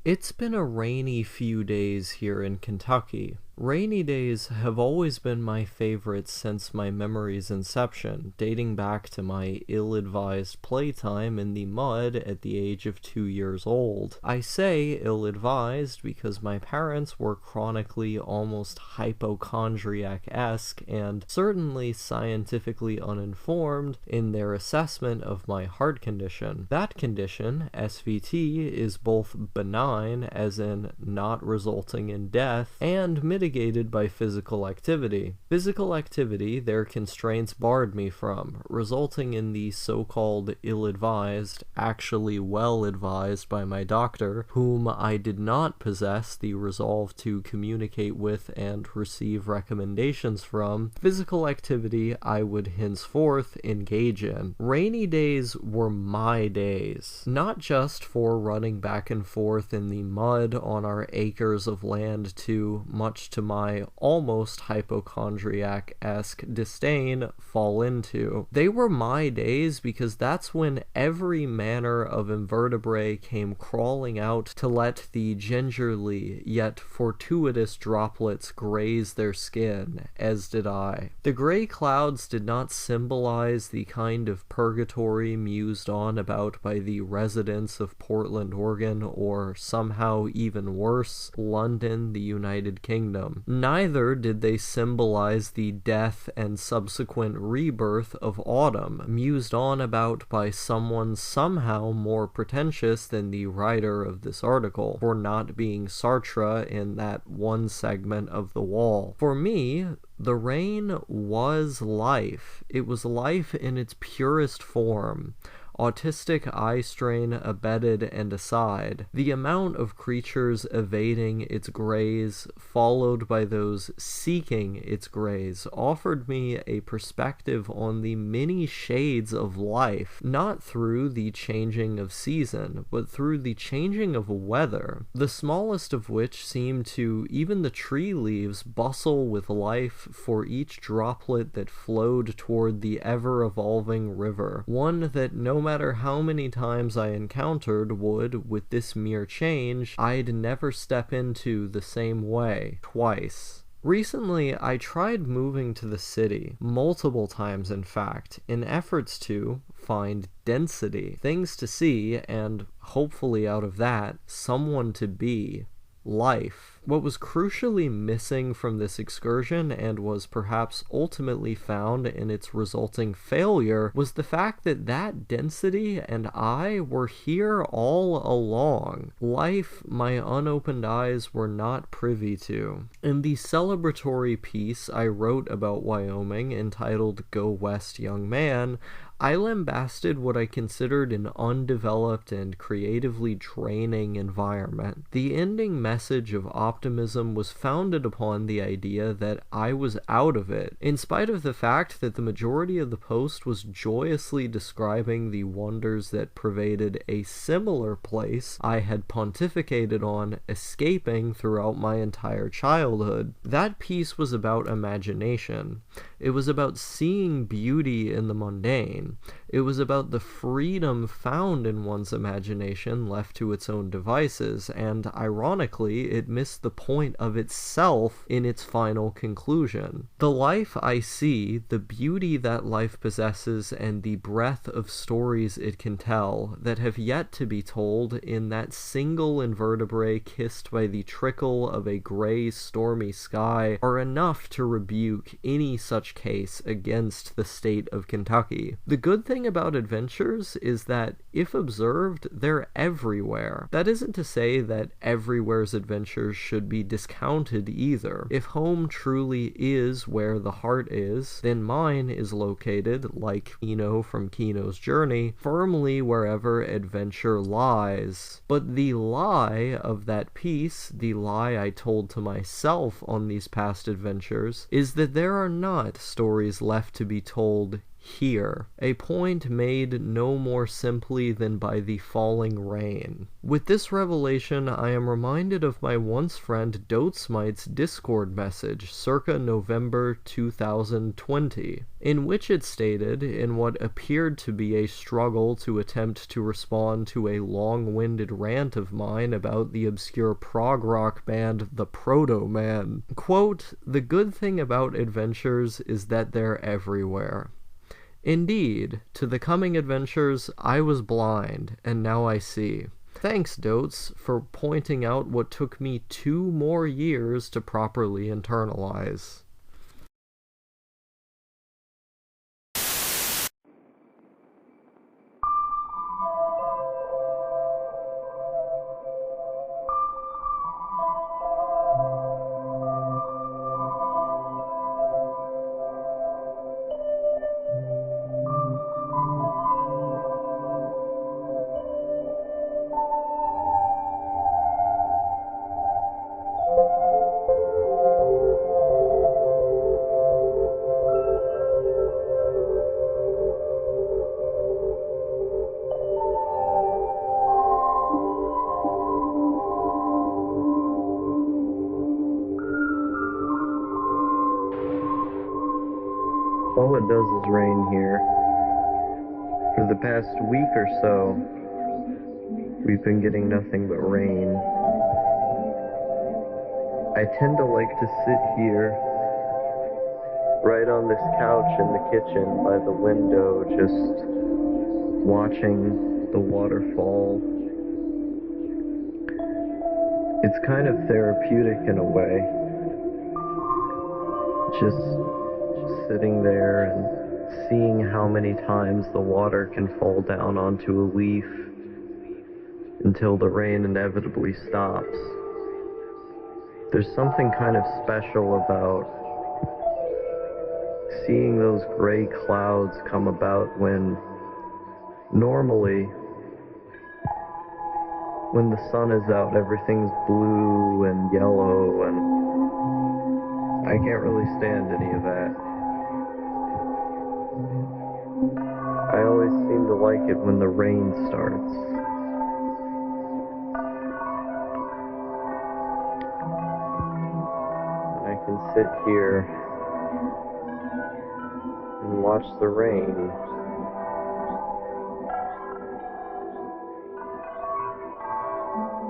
It's been a rainy few days here in Kentucky. Rainy days have always been my favorite since my memory's inception, dating back to my ill-advised playtime in the mud at the age of 2 years old. I say ill-advised because my parents were chronically almost hypochondriac-esque and certainly scientifically uninformed in their assessment of my heart condition. That condition, SVT, is both benign, as in not resulting in death, and mitigated by physical activity. Physical activity their constraints barred me from, resulting in the so-called ill-advised, actually well-advised by my doctor, whom I did not possess the resolve to communicate with and receive recommendations from, physical activity I would henceforth engage in. Rainy days were my days, not just for running back and forth in the mud on our acres of land to, much to my almost hypochondriac-esque disdain, fall into. They were my days because that's when every manner of invertebrate came crawling out to let the gingerly yet fortuitous droplets graze their skin, as did I. The gray clouds did not symbolize the kind of purgatory mused on about by the residents of Portland, Oregon, or somehow even worse, London, the United Kingdom. Neither did they symbolize the death and subsequent rebirth of autumn, mused on about by someone somehow more pretentious than the writer of this article, for not being Sartre in that one segment of the wall. For me, the rain was life. It was life in its purest form. Autistic eye strain abetted and aside, the amount of creatures evading its graze, followed by those seeking its graze, offered me a perspective on the many shades of life, not through the changing of season, but through the changing of weather, the smallest of which seemed to even the tree leaves bustle with life for each droplet that flowed toward the ever-evolving river, one that no matter how many times I encountered would, with this mere change, I'd never step into the same way, twice. Recently, I tried moving to the city, multiple times in fact, in efforts to find density, things to see, and hopefully out of that, someone to be. Life. What was crucially missing from this excursion, and was perhaps ultimately found in its resulting failure, was the fact that that density and I were here all along. Life my unopened eyes were not privy to. In the celebratory piece I wrote about Wyoming, entitled "Go West, Young Man," I lambasted what I considered an undeveloped and creatively draining environment. The ending message of optimism was founded upon the idea that I was out of it, in spite of the fact that the majority of the post was joyously describing the wonders that pervaded a similar place I had pontificated on escaping throughout my entire childhood. That piece was about imagination. It was about seeing beauty in the mundane. It was about the freedom found in one's imagination left to its own devices, and ironically, it missed the point of itself in its final conclusion. The life I see, the beauty that life possesses, and the breadth of stories it can tell that have yet to be told in that single invertebrate kissed by the trickle of a gray, stormy sky, are enough to rebuke any such case against the state of Kentucky. The good thing about adventures is that, if observed, they're everywhere. That isn't to say that everywhere's adventures should be discounted either. If home truly is where the heart is, then mine is located, like Kino from Kino's Journey, firmly wherever adventure lies. But the lie of that piece, the lie I told to myself on these past adventures, is that there are not stories left to be told here, a point made no more simply than by the falling rain. With this revelation, I am reminded of my once friend Dotsmite's Discord message circa November 2020, in which it stated, in what appeared to be a struggle to attempt to respond to a long-winded rant of mine about the obscure prog rock band The Proto-Man, quote, "The good thing about adventures is that they're everywhere. Indeed, to the coming adventures I was blind, and now I see. Thanks, Dotes, for pointing out what took me 2 more years to properly internalize." All it does is rain here. For the past week or so, we've been getting nothing but rain. I tend to like to sit here, right on this couch in the kitchen by the window, just watching the waterfall. It's kind of therapeutic in a way. Just sitting there and seeing how many times the water can fall down onto a leaf until the rain inevitably stops. There's something kind of special about seeing those gray clouds come about when normally, when the sun is out, everything's blue and yellow, and I can't really stand any of that. I always seem to like it when the rain starts. I can sit here and watch the rain.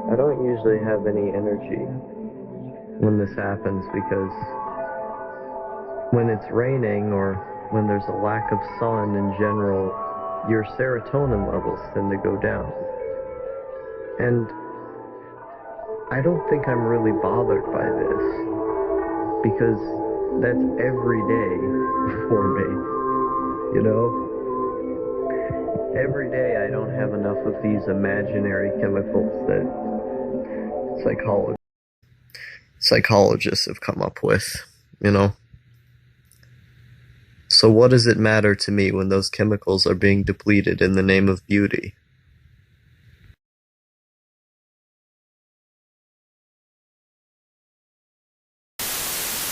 I don't usually have any energy when this happens because when it's raining or when there's a lack of sun in general, your serotonin levels tend to go down. And I don't think I'm really bothered by this because that's every day for me, you know? Every day I don't have enough of these imaginary chemicals that psychologists have come up with, you know? So what does it matter to me when those chemicals are being depleted in the name of beauty?